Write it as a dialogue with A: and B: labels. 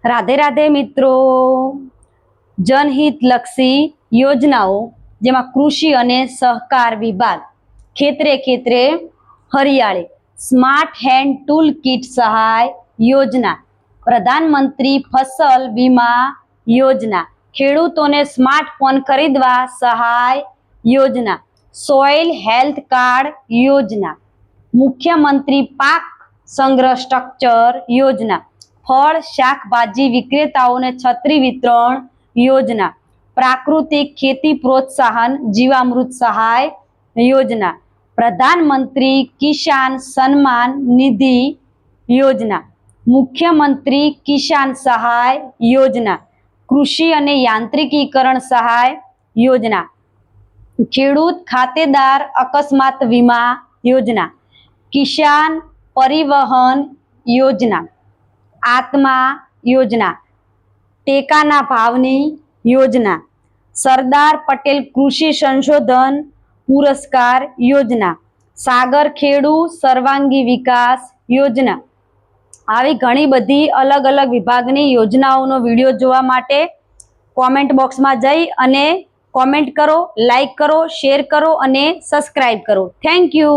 A: राधे राधे मित्रों। जनहितलक्षी योजनाओं जेमां कृषि अने सहकार विभाग खेतरे खेतरे हरियाळी स्मार्ट हेन्ड टूल किट सहाय योजना, प्रधानमंत्री फसल बीमा योजना, खेडूतोने स्मार्टफोन खरीदवा सहाय योजना, सोइल हेल्थ कार्ड योजना, मुख्यमंत्री पाक संग्रह स्ट्रक्चर योजना, फल शाकभाजी विक्रेताओने छतरी वितरण योजना, प्राकृतिक खेती प्रोत्साहन जीवामृत सहाय योजना, प्रधानमंत्री किसान सम्मान निधि योजना, मुख्यमंत्री किसान सहाय योजना, कृषि अने यांत्रिकीकरण सहाय योजना, खेडूत खातेदार अकस्मात वीमा योजना, किसान परिवहन योजना, आत्मा योजना, टेकाना भावनी योजना, सरदार पटेल कृषि संशोधन पुरस्कार योजना, सागर खेडू सर्वांगी विकास योजना। આવી ઘણી બધી અલગ અલગ વિભાગની યોજનાઓનો વિડીયો જોવા માટે કોમેન્ટ બોક્સમાં જઈ અને કોમેન્ટ કરો, લાઈક કરો, શેર કરો અને સબસ્ક્રાઇબ કરો. Thank you.